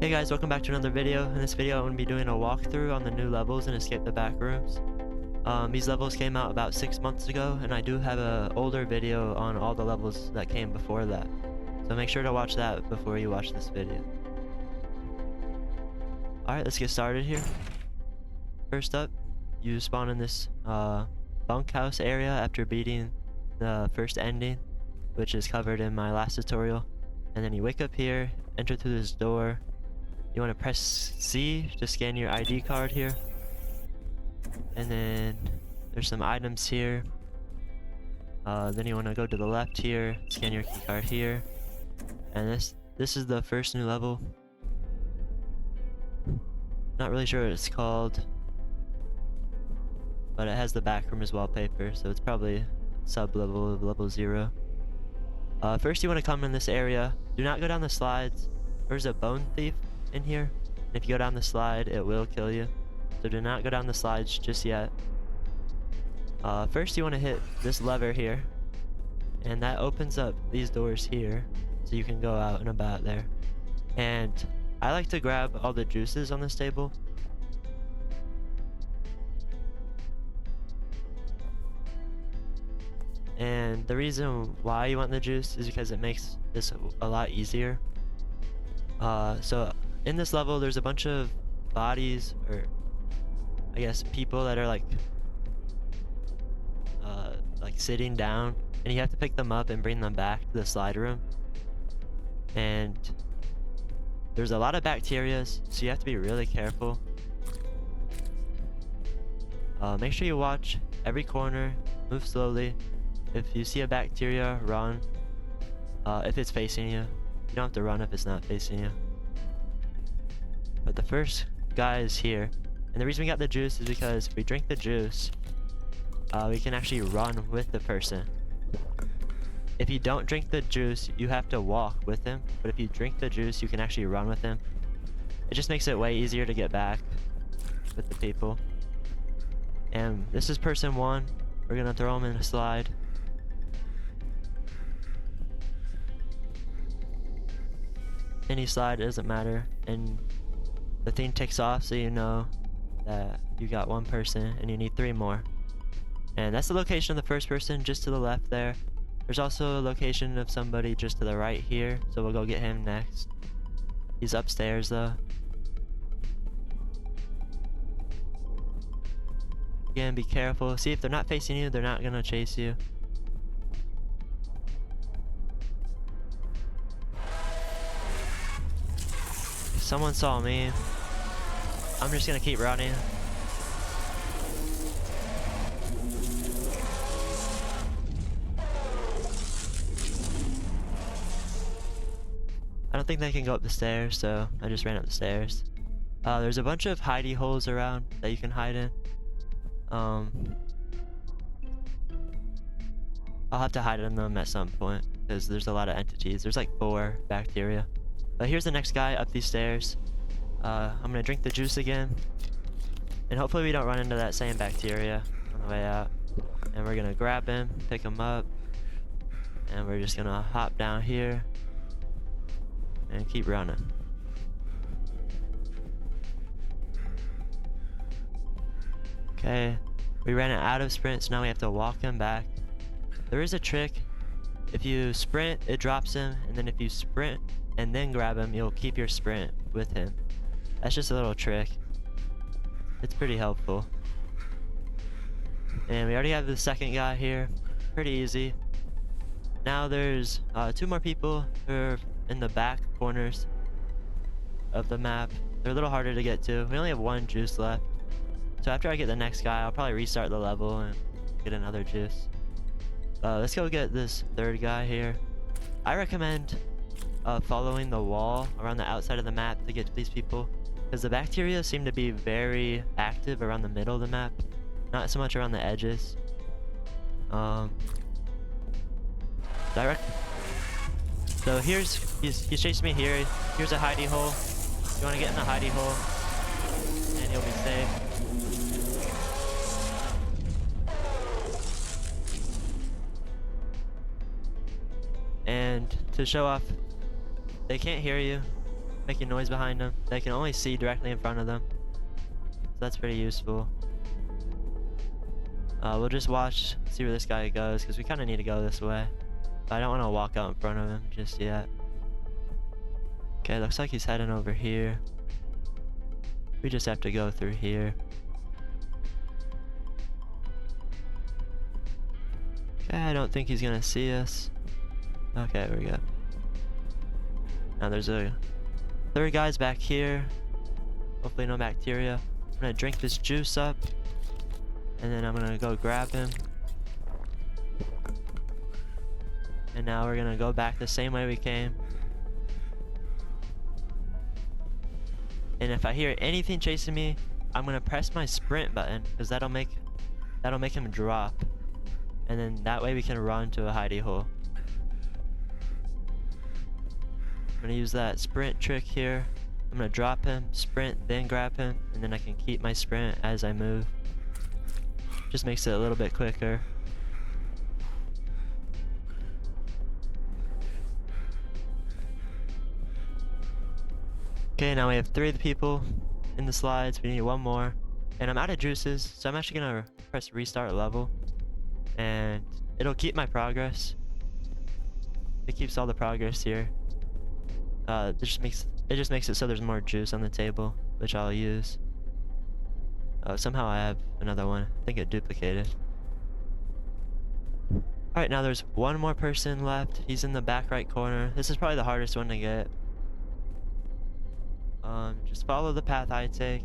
Hey guys, welcome back to another video. In this video, I'm going to be doing a walkthrough on the new levels in Escape the Backrooms. These levels came out about 6 months ago, and I do have an older video on all the levels that came before that. So make sure to watch that before you watch this video. Alright, let's get started here. First up, you spawn in this bunkhouse area after beating the first ending, which is covered in my last tutorial. And then you wake up here, enter through this door. You want to press C to scan your ID card here. And then there's some items here. Then you want to go to the left here, scan your key card here. And this is the first new level. Not really sure what it's called, but it has the Backrooms wallpaper, so it's probably sub-level of level 0. First you want to come in this area. Do not go down the slides. There's a bone thief in here. And if you go down the slide, it will kill you. So do not go down the slides just yet. First you want to hit this lever here. And that opens up these doors here. So you can go out and about there. And I like to grab all the juices on this table. And the reason why you want the juice is because it makes this a lot easier. So in this level, there's a bunch of bodies, or I guess people that are like sitting down, and you have to pick them up and bring them back to the slide room. And there's a lot of bacteria, so you have to be really careful. Make sure you watch every corner, move slowly. If you see a bacteria, run. If it's facing you. You don't have to run if it's not facing you. But the first guy is here. And the reason we got the juice is because if we drink the juice, we can actually run with the person. If you don't drink the juice, you have to walk with him. But if you drink the juice, you can actually run with him. It just makes it way easier to get back with the people. And this is person 1. We're gonna throw him in a slide. Any slide, it doesn't matter, and the thing ticks off so you know that you got 1 person and you need 3 more. And that's the location of the first person, just to the left there. There's also a location of somebody just to the right here, so we'll go get him next. He's upstairs though. Again, be careful. See, if they're not facing you, they're not gonna chase you. Someone saw me. I'm just gonna keep running. I don't think they can go up the stairs, so I just ran up the stairs. There's a bunch of hidey holes around that you can hide in. I'll have to hide in them at some point because there's a lot of entities. There's like 4 bacteria. But here's the next guy up these stairs. I'm gonna drink the juice again. And hopefully we don't run into that same bacteria on the way out. And we're gonna grab him, pick him up. And we're just gonna hop down here. And keep running. Okay. We ran out of sprints, now we have to walk him back. There is a trick. If you sprint, it drops him. And then if you sprint and then grab him, you'll keep your sprint with him. That's just a little trick. It's pretty helpful. And we already have the second guy here. Pretty easy. Now there's 2 more people who are in the back corners of the map. They're a little harder to get to. We only have 1 juice left. So after I get the next guy, I'll probably restart the level and get another juice. Let's go get this 3rd guy here. I recommend following the wall around the outside of the map to get to these people, because the bacteria seem to be very active around the middle of the map, not so much around the edges. So he's chasing me here. Here's a hidey hole. You want to get in the hidey hole and you'll be safe. And to show off, they can't hear you. making noise behind them. They can only see directly in front of them. So that's pretty useful. We'll just watch, see where this guy goes, because we kind of need to go this way. But I don't want to walk out in front of him just yet. Okay, looks like he's heading over here. We just have to go through here. Okay, I don't think he's gonna see us. Okay, there we go. Now there's a third guy's back here. Hopefully no bacteria. I'm gonna drink this juice up. And then I'm gonna go grab him. And now we're gonna go back the same way we came. And if I hear anything chasing me, I'm gonna press my sprint button, because that'll make him drop. And then that way we can run to a hidey hole. I'm gonna use that sprint trick here. I'm gonna drop him, sprint, then grab him, and then I can keep my sprint as I move. Just makes it a little bit quicker. Okay, now we have 3 of the people in the slides. We need 1 more. And I'm out of juices, so I'm actually gonna press restart level. And it'll keep my progress. It keeps all the progress here. It just makes it so there's more juice on the table, which I'll use. Somehow I have another one. I think it duplicated. Alright, now there's 1 more person left. He's in the back right corner. This is probably the hardest one to get. Just follow the path I take.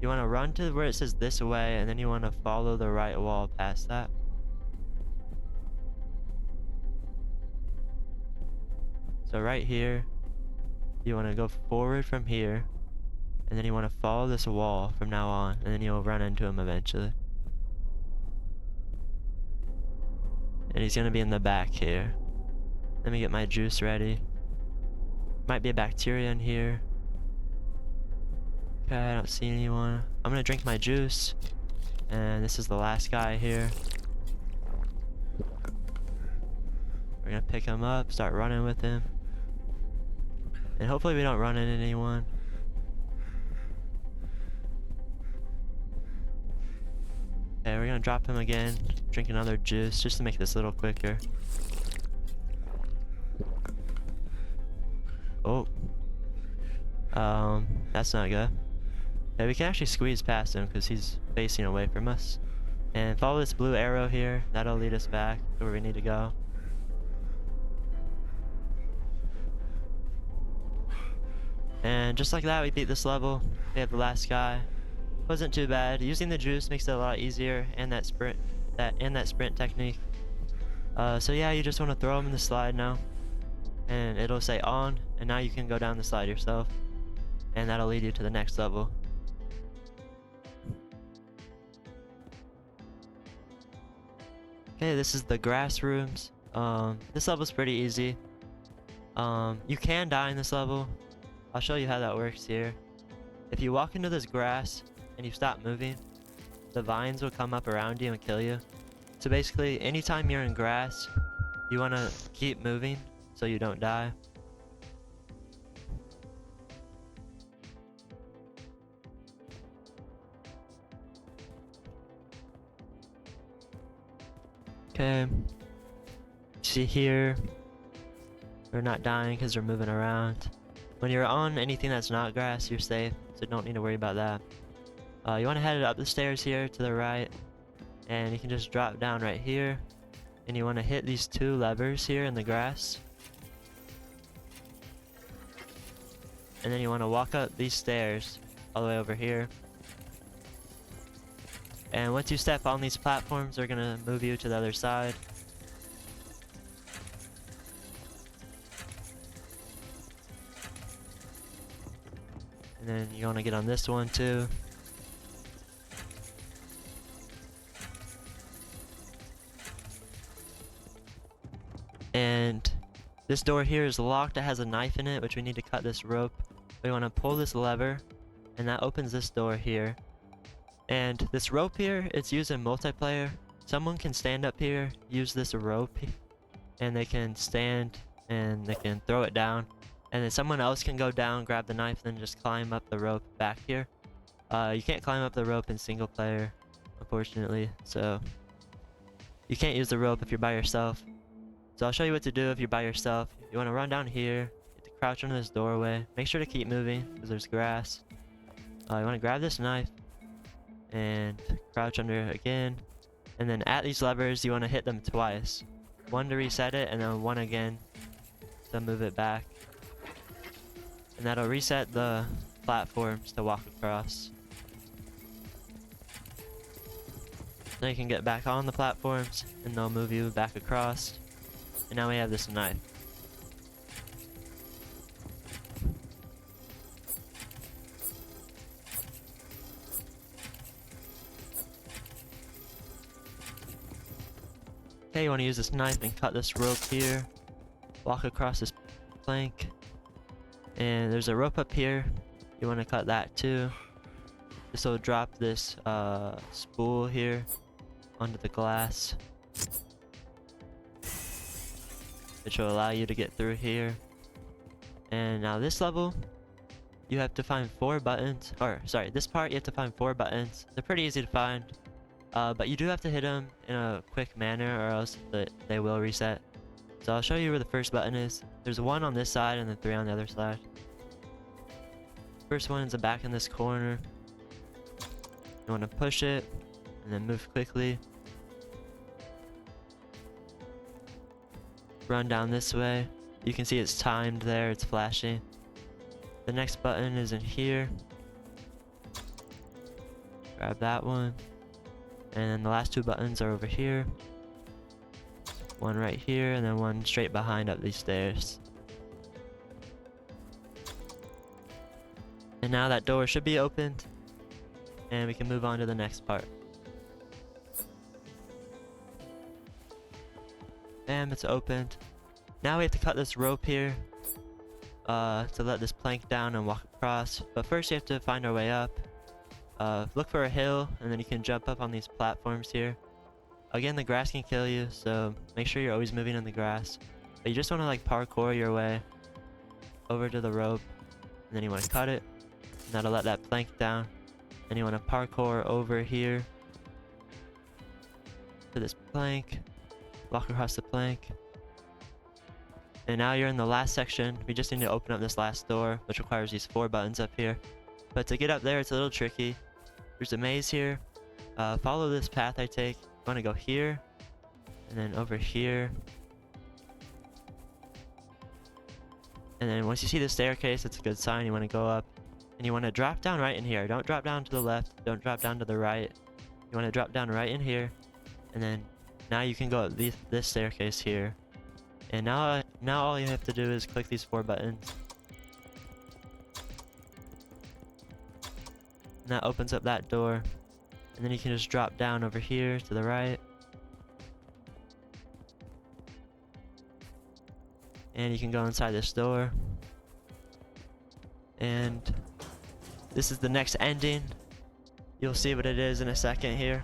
You want to run to where it says this way, and then you want to follow the right wall past that. So right here, you want to go forward from here, and then you want to follow this wall from now on, and then you'll run into him eventually. And he's going to be in the back here. Let me get my juice ready. Might be a bacteria in here. Okay, I don't see anyone. I'm gonna drink my juice. And this is the last guy here. We're gonna pick him up, start running with him. And hopefully we don't run into anyone. Okay, we're gonna drop him again. Drink another juice just to make this a little quicker. Oh. That's not good. Yeah, we can actually squeeze past him because he's facing away from us. And follow this blue arrow here. That'll lead us back to where we need to go. And just like that, we beat this level. We have the last guy. Wasn't too bad. Using the juice makes it a lot easier, and that sprint technique. So yeah, you just want to throw him in the slide now. And it'll say on, and now you can go down the slide yourself, and that'll lead you to the next level. Okay, this is the Grassrooms. This level's pretty easy. You can die in this level. I'll show you how that works here. If you walk into this grass and you stop moving, the vines will come up around you and kill you. So basically, anytime you're in grass, you want to keep moving so you don't die. Okay. See here, we're not dying because we're moving around. When you're on anything that's not grass, you're safe, so don't need to worry about that. You want to head up the stairs here to the right, and you can just drop down right here, and you want to hit these 2 levers here in the grass. And then you want to walk up these stairs all the way over here. And once you step on these platforms, they're gonna move you to the other side. And then you want to get on this one too. And this door here is locked. It has a knife in it, which we need to cut this rope. We want to pull this lever, and that opens this door here. And this rope here, it's used in multiplayer. Someone can stand up here, use this rope, and they can stand and they can throw it down. and then someone else can go down, grab the knife, and then just climb up the rope back here. You can't climb up the rope in single player, unfortunately, so you can't use the rope if you're by yourself. So I'll show you what to do if you're by yourself. You want to run down here, you have to crouch under this doorway. Make sure to keep moving because there's grass. You want to grab this knife and crouch under again. And then at these levers, you want to hit them twice. One to reset it, and then one again to move it back. And that'll reset the platforms to walk across. Then you can get back on the platforms, and they'll move you back across. And now we have this knife. Okay, you want to use this knife and cut this rope here. Walk across this plank. And there's a rope up here. You want to cut that too. This will drop this spool here onto the glass, which will allow you to get through here. And now this level, you have to find 4 buttons. Or sorry, this part you have to find 4 buttons. They're pretty easy to find. But you do have to hit them in a quick manner or else they will reset. So I'll show you where the first button is. There's 1 on this side and then 3 on the other side. First one is back in this corner. You want to push it and then move quickly. Run down this way. You can see it's timed there, it's flashing. The next button is in here. Grab that one. And then the last 2 buttons are over here. One right here, and then one straight behind up these stairs. And now that door should be opened, and we can move on to the next part. Bam, it's opened. Now we have to cut this rope here to let this plank down and walk across. But first you have to find our way up. Look for a hill, and then you can jump up on these platforms here. Again, the grass can kill you, so make sure you're always moving in the grass. But you just want to like parkour your way over to the rope, and then you want to cut it, and that'll let that plank down. Then you want to parkour over here to this plank, walk across the plank. And now you're in the last section. We just need to open up this last door, which requires these 4 buttons up here. But to get up there, it's a little tricky. There's a maze here. Follow this path I take. You want to go here, and then over here. And then once you see the staircase, it's a good sign. You want to go up, and you want to drop down right in here. Don't drop down to the left. Don't drop down to the right. You want to drop down right in here, and then now you can go up this staircase here. And now all you have to do is click these 4 buttons. And that opens up that door. And then you can just drop down over here to the right. And you can go inside this door. And this is the next ending. You'll see what it is in a second here.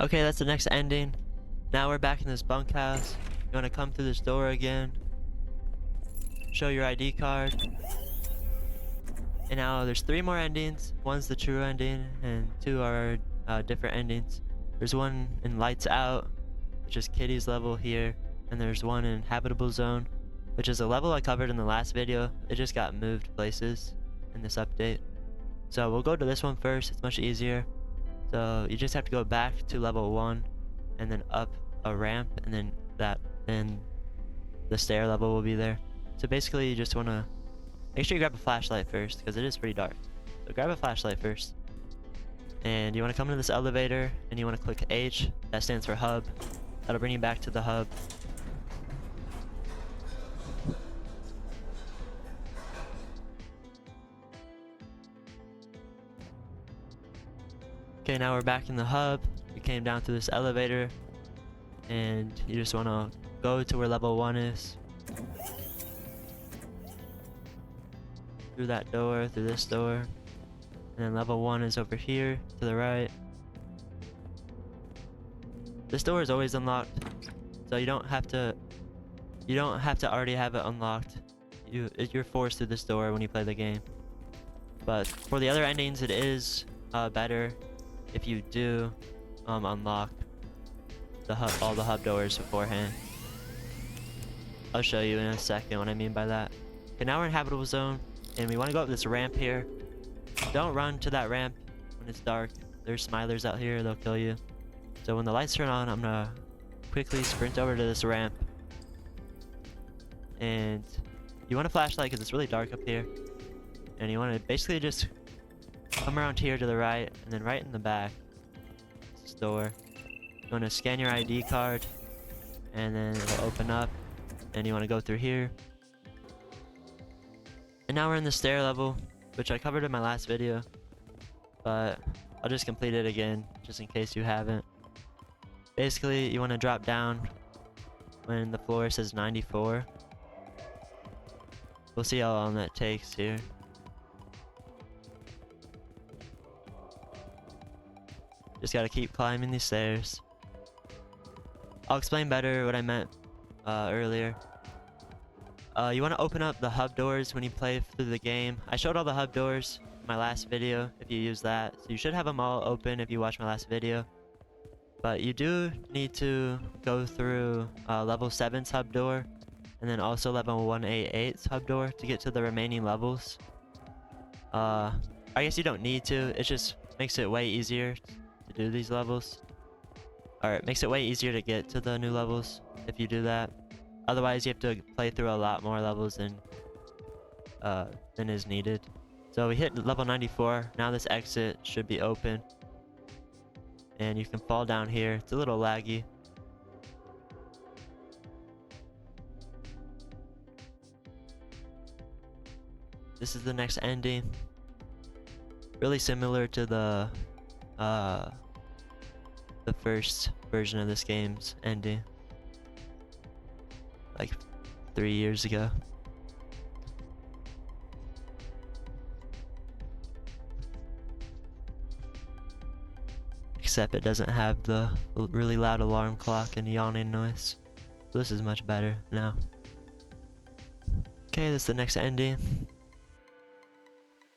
Okay, that's the next ending. Now we're back in this bunkhouse. You want to come through this door again. Show your ID card. And now there's 3 more endings. One's the true ending, and 2 are different endings. There's one in Lights Out, which is Kitty's level here, and there's one in Habitable Zone, which is a level I covered in the last video. It just got moved places in this update. So we'll go to this one first. It's much easier. So you just have to go back to level 1 and then up a ramp, and then the stair level will be there. So basically you just want to make sure you grab a flashlight first, because it is pretty dark. So grab a flashlight first. And you want to come to this elevator and you want to click H. That stands for hub. That'll bring you back to the hub. Okay, now we're back in the hub. You came down through this elevator and you just want to go to where level 1 is. Through that door, through this door. And then level 1 is over here to the right. This door is always unlocked, so you don't have to already have it unlocked. You're forced through this door when you play the game. But for the other endings, it is better if you do unlock all the hub doors beforehand. I'll show you in a second what I mean by that. Okay, now we're in habitable zone, and we want to go up this ramp here. Don't run to that ramp when it's dark. There's smilers out here, they'll kill you. So when the lights turn on, I'm gonna quickly sprint over to this ramp. And you want a flashlight because it's really dark up here. And you want to basically just come around here to the right, and then right in the back, this door. You want to scan your ID card, and then it'll open up. And you want to go through here. And now we're in the stair level, which I covered in my last video, but I'll just complete it again, just in case you haven't. Basically, you want to drop down when the floor says 94. We'll see how long that takes here. Just gotta keep climbing these stairs. I'll explain better what I meant earlier. You want to open up the hub doors when you play through the game. I showed all the hub doors in my last video if you use that. So you should have them all open if you watch my last video. But you do need to go through level 7's hub door, and then also level 188's hub door to get to the remaining levels. I guess you don't need to. It just makes it way easier to do these levels. Or it makes it way easier to get to the new levels if you do that. Otherwise, you have to play through a lot more levels than is needed. So we hit level 94. Now this exit should be open. And you can fall down here. It's a little laggy. This is the next ending. Really similar to the first version of this game's ending. Like 3 years ago. Except it doesn't have the really loud alarm clock and yawning noise. So this is much better now. Okay, this is the next ending.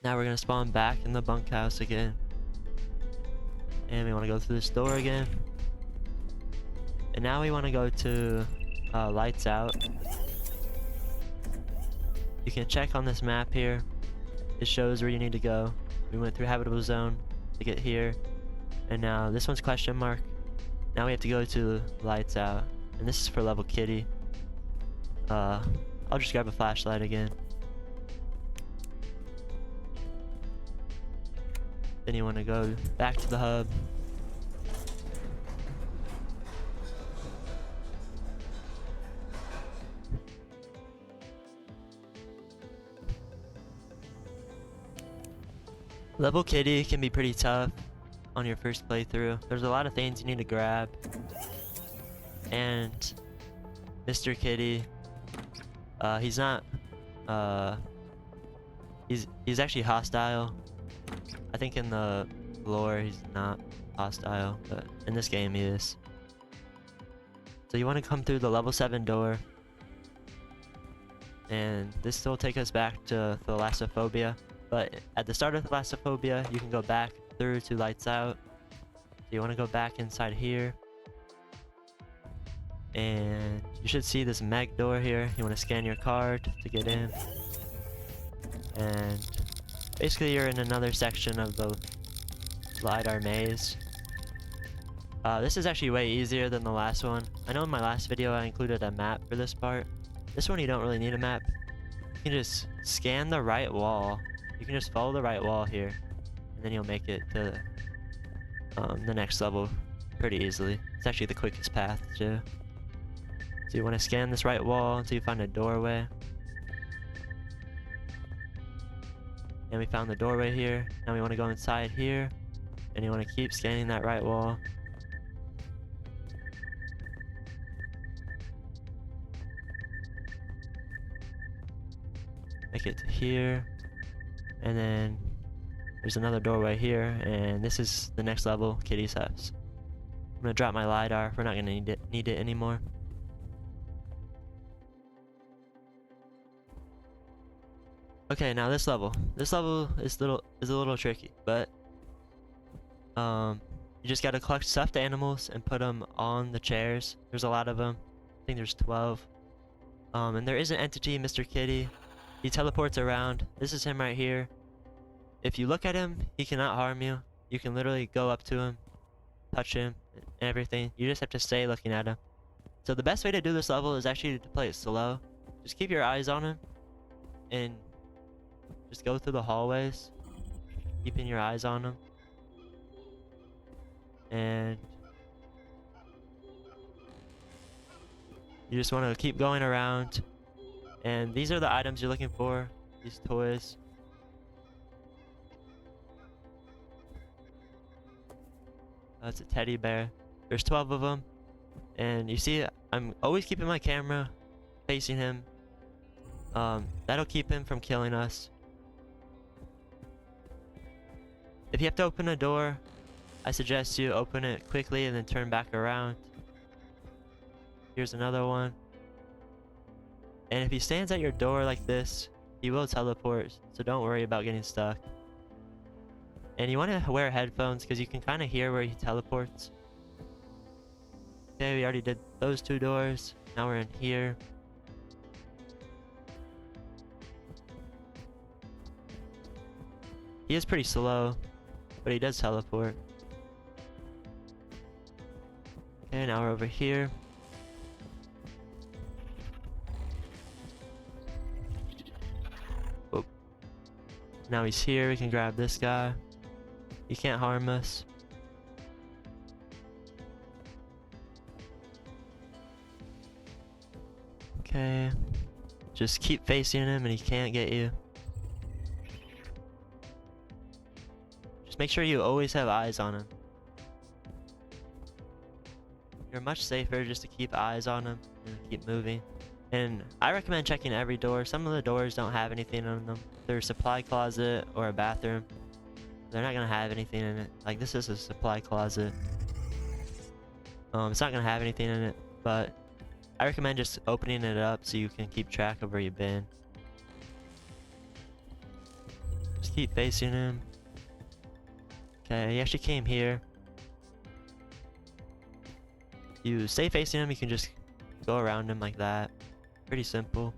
Now we're gonna spawn back in the bunkhouse again. And we want to go through this door again. And now we want to go to lights out. You can check on this map here. It shows where you need to go. We went through habitable zone to get here. And now this one's question mark. Now we have to go to lights out. And this is for level kitty. I'll just grab a flashlight again. Then you want to go back to the hub. Level kitty can be pretty tough on your first playthrough. There's a lot of things you need to grab. And Mr. Kitty, he's not, he's actually hostile. I think in the lore he's not hostile, but in this game he is. So you want to come through the level 7 door. And this will take us back to Thalassophobia. But at the start of Thalassophobia, you can go back through to lights out. So you want to go back inside here. And you should see this meg door here. You want to scan your card to get in. And basically you're in another section of the LiDAR maze. This is actually way easier than the last one. I know in my last video I included a map for this part. This one you don't really need a map. You can just scan the right wall. You can just follow the right wall here, and then you'll make it to the next level pretty easily. It's actually the quickest path too. So you want to scan this right wall until you find a doorway. And we found the doorway here. Now we want to go inside here, and you want to keep scanning that right wall. Make it to here, and then there's another doorway here, and this is the next level, Kitty's house. I'm gonna drop my LiDAR. We're not gonna need it anymore. Okay, now this level. This level is a little tricky, but you just gotta collect stuffed animals and put them on the chairs. There's a lot of them. I think there's 12. And there is an entity, Mr. Kitty. He teleports around. This is him right here. If you look at him, he cannot harm you. You can literally go up to him, touch him, and everything. You just have to stay looking at him. So the best way to do this level is actually to play it slow. Just keep your eyes on him, and just go through the hallways, keeping your eyes on him. And you just want to keep going around. And these are the items you're looking for, these toys. That's a teddy bear. There's 12 of them. And you see, I'm always keeping my camera facing him. That'll keep him from killing us. If you have to open a door, I suggest you open it quickly and then turn back around. Here's another one. And if he stands at your door like this, he will teleport, so don't worry about getting stuck. And you want to wear headphones because you can kind of hear where he teleports. Okay, we already did those 2 doors. Now we're in here. He is pretty slow, but he does teleport. Okay, now we're over here. Oh. Now he's here, we can grab this guy. He can't harm us. Okay. Just keep facing him and he can't get you. Just make sure you always have eyes on him. You're much safer just to keep eyes on him and keep moving. And I recommend checking every door. Some of the doors don't have anything on them. There's a supply closet or a bathroom. They're not gonna have anything in it. Like this is a supply closet. It's not gonna have anything in it, but I recommend just opening it up so you can keep track of where you've been. Just keep facing him. Okay, he actually came here. You stay facing him, you can just go around him like that. Pretty simple.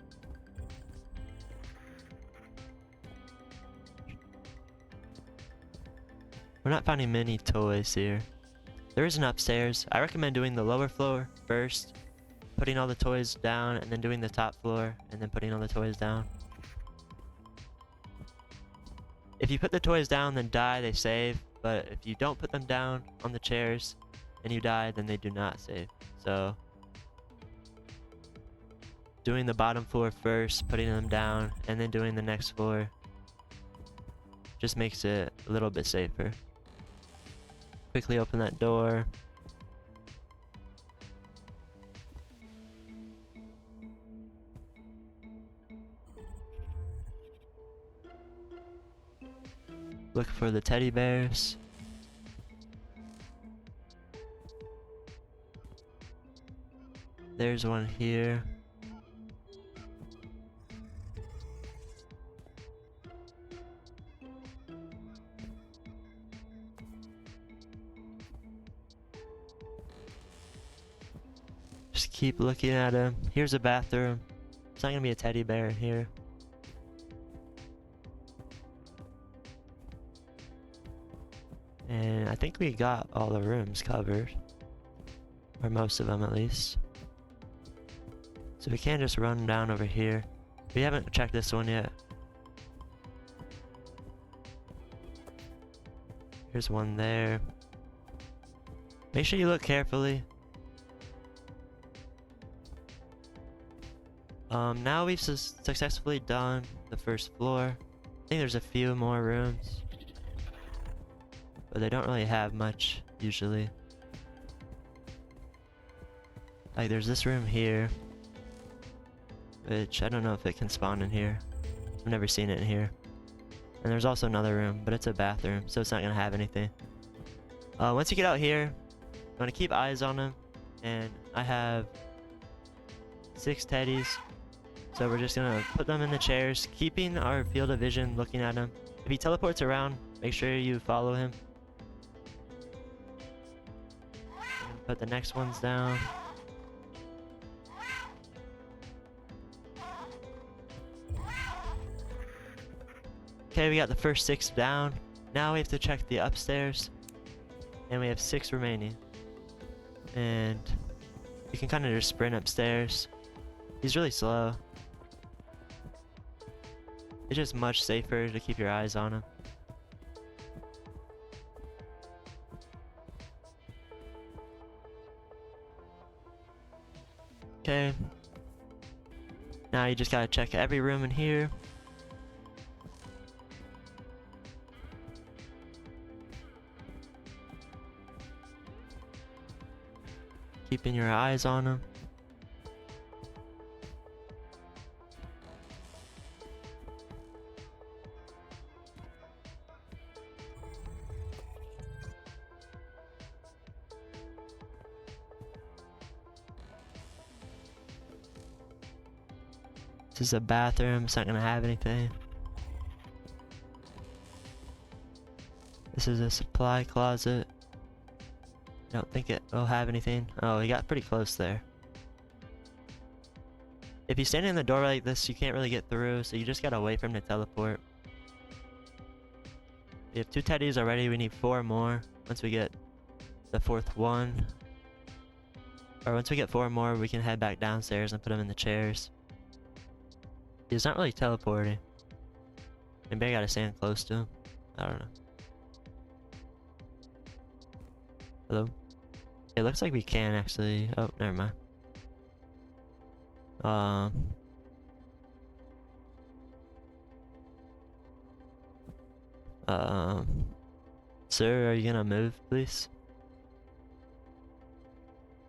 We're not finding many toys here. There is an upstairs. I recommend doing the lower floor first, putting all the toys down, and then doing the top floor, and then putting all the toys down. If you put the toys down then die, they save, but if you don't put them down on the chairs and you die, then they do not save. So doing the bottom floor first, putting them down, and then doing the next floor just makes it a little bit safer. Quickly open that door. Look for the teddy bears. There's one here. Just keep looking at him. Here's a bathroom. There's not gonna be a teddy bear in here. And I think we got all the rooms covered. Or most of them at least. So we can just run down over here. We haven't checked this one yet. Here's one there. Make sure you look carefully. Now we've successfully done the first floor. I think there's a few more rooms, but they don't really have much usually. Like there's this room here, which I don't know if it can spawn in here. I've never seen it in here. And there's also another room, but it's a bathroom, so it's not gonna have anything. Once you get out here, I'm gonna keep eyes on him, and I have 6 teddies. So we're just gonna put them in the chairs, keeping our field of vision looking at him. If he teleports around, make sure you follow him. And put the next ones down. Okay, we got the first 6 down. Now we have to check the upstairs. And we have 6 remaining. And you can kind of just sprint upstairs. He's really slow. It's just much safer to keep your eyes on him. Okay. Now you just gotta check every room in here. Keeping your eyes on him. This is a bathroom, it's not gonna have anything. This is a supply closet. I don't think it will have anything. Oh, he got pretty close there. If you stand in the door like this, you can't really get through, so you just gotta wait for him to teleport. We have 2 teddies already, we need 4 more. Once we get the 4th one, or once we get 4 more, we can head back downstairs and put them in the chairs. He's not really teleporting. Maybe I gotta stand close to him. I don't know. Hello? It looks like we can actually. Oh, never mind. Sir, are you gonna move, please?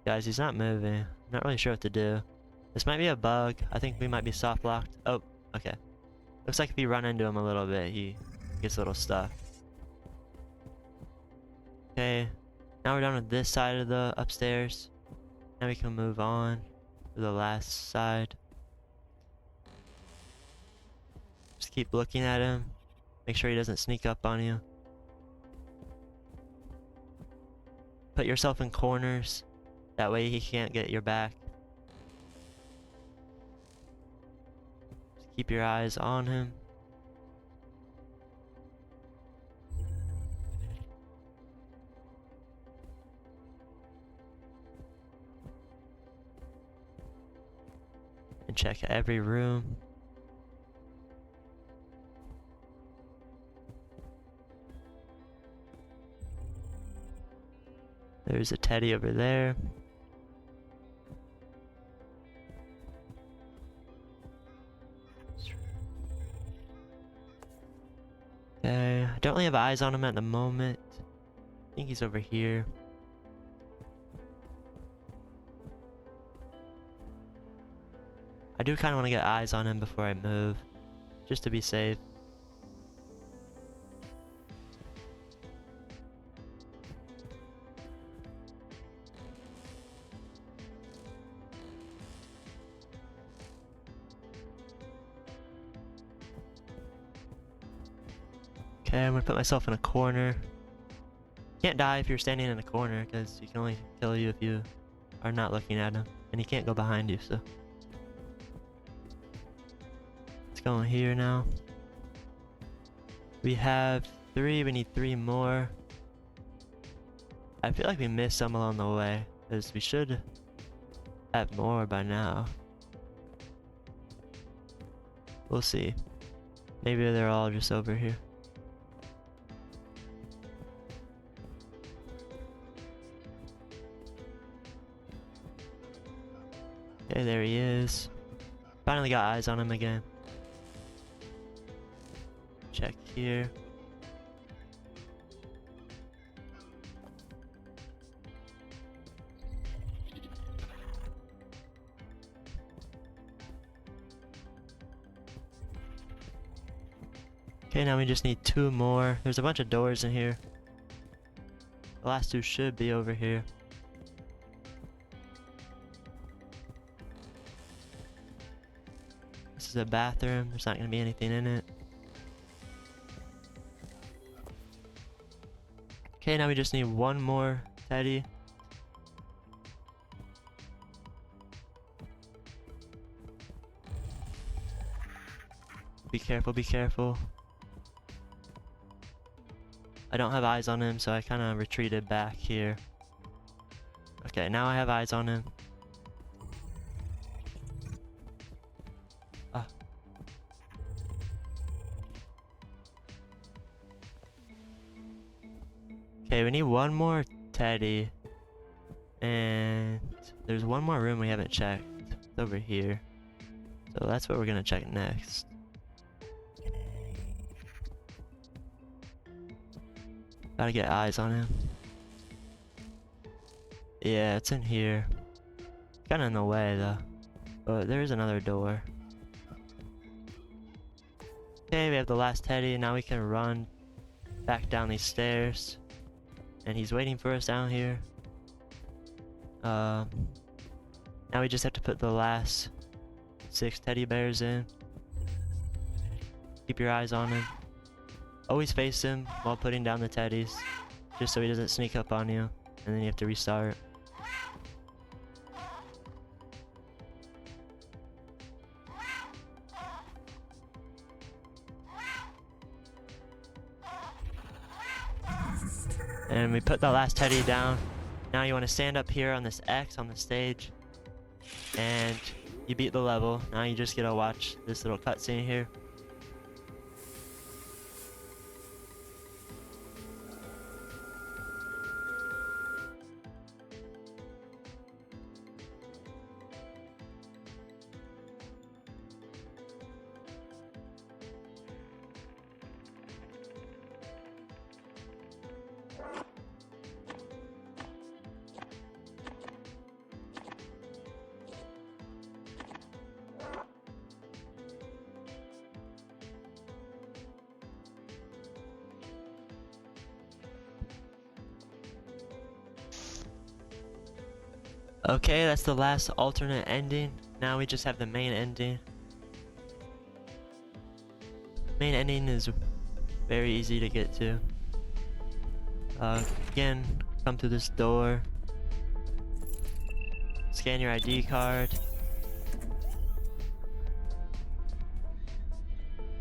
Guys, he's not moving. I'm not really sure what to do. This might be a bug. I think we might be soft locked. Oh, okay. Looks like if you run into him a little bit, he gets a little stuck. Okay. Now we're done with this side of the upstairs. Now we can move on to the last side. Just keep looking at him. Make sure he doesn't sneak up on you. Put yourself in corners. That way he can't get your back. Just keep your eyes on him. And check every room. There's a teddy over there. Okay, I don't really have eyes on him at the moment. I think he's over here. I do kind of want to get eyes on him before I move, just to be safe. Okay, I'm gonna put myself in a corner. Can't die if you're standing in a corner, because you can only kill you if you are not looking at him, and he can't go behind you, so. Let's go in here now. We have 3, we need 3 more. I feel like we missed some along the way, because we should have more by now. We'll see. Maybe they're all just over here. Okay, there he is. Finally got eyes on him again. Check here. Okay, now we just need 2 more. There's a bunch of doors in here. The last 2 should be over here. This is a bathroom. There's not going to be anything in it. Okay, now we just need 1 more teddy. Be careful, be careful. I don't have eyes on him, so I kind of retreated back here. Okay, now I have eyes on him. Ah. Okay, we need 1 more teddy. And there's 1 more room we haven't checked. It's over here. So that's what we're gonna check next. Gotta get eyes on him. Yeah, it's in here. Kinda in the way though. But there's another door. Okay, we have the last teddy. Now we can run back down these stairs. And he's waiting for us down here. Now we just have to put the last 6 teddy bears in. Keep your eyes on him. Always face him while putting down the teddies, just so he doesn't sneak up on you, and then you have to restart. And we put the last teddy down. Now you want to stand up here on this X on the stage, and you beat the level. Now you just get to watch this little cutscene here. Okay, that's the last alternate ending. Now we just have the main ending. Main ending is very easy to get to. Again, come through this door. Scan your ID card.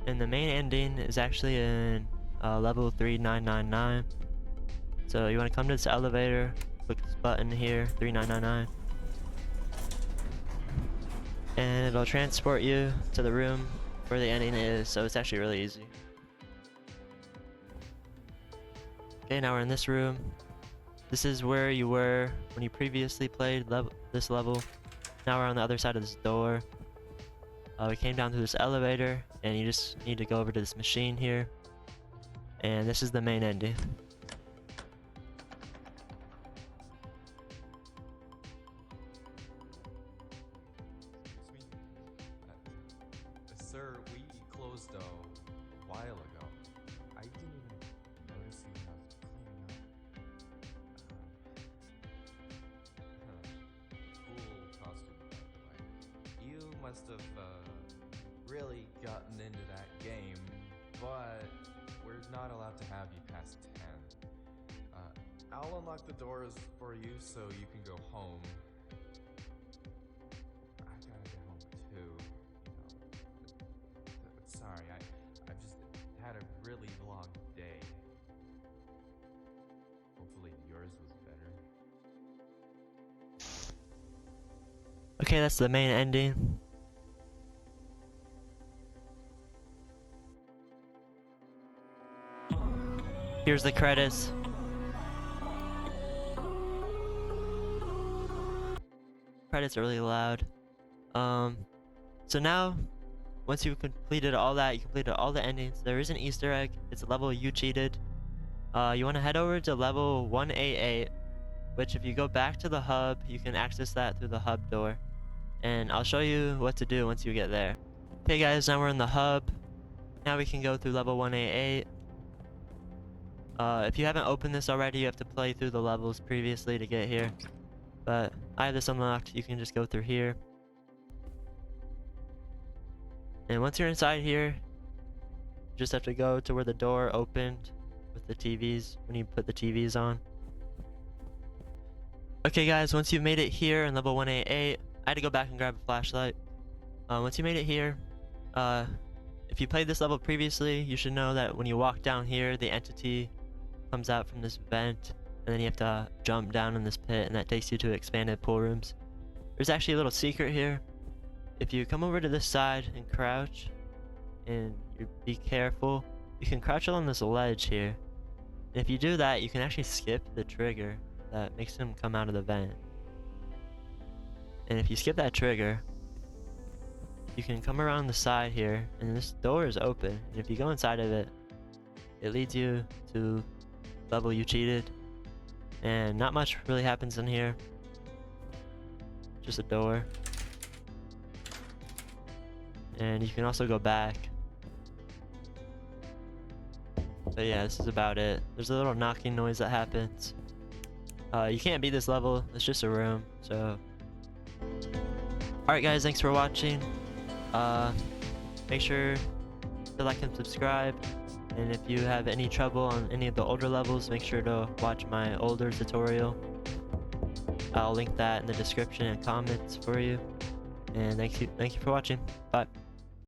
And the main ending is actually in level 3999. So you want to come to this elevator, click this button here, 3999. And it'll transport you to the room where the ending is, so it's actually really easy. Okay, now we're in this room. This is where you were when you previously played this level. Now we're on the other side of this door. We came down through this elevator, and you just need to go over to this machine here. And this is the main ending. Sir, we closed a while ago. I didn't even notice you have cleaning up. Cool costume, by the way. You must have really gotten into that game, but we're not allowed to have you past 10. I'll unlock the doors for you so you can go home. Okay, that's the main ending. Here's the credits. Credits are really loud. So now, once you've completed all that, you completed all the endings, there is an Easter egg. It's a level you cheated. You want to head over to level 188, which if you go back to the hub, you can access that through the hub door. And I'll show you what to do once you get there. Okay guys, now we're in the hub. Now we can go through level 188. If you haven't opened this already, you have to play through the levels previously to get here. But I have this unlocked, you can just go through here. And once you're inside here, you just have to go to where the door opened with the TVs, when you put the TVs on. Okay guys, once you've made it here in level 188, I had to go back and grab a flashlight. Once you made it here, if you played this level previously, you should know that when you walk down here, the entity comes out from this vent, and then you have to jump down in this pit, and that takes you to expanded pool rooms. There's actually a little secret here. If you come over to this side and crouch, and you be careful, you can crouch along this ledge here. And if you do that, you can actually skip the trigger that makes him come out of the vent. And if you skip that trigger, you can come around the side here, and this door is open. And if you go inside of it, it leads you to level you cheated. And not much really happens in here. Just a door. And you can also go back. But yeah, this is about it. There's a little knocking noise that happens. You can't beat this level, it's just a room, so. Alright guys, thanks for watching. Make sure to like and subscribe. And if you have any trouble on any of the older levels, make sure to watch my older tutorial. I'll link that in the description and comments for you. And thank you for watching. Bye.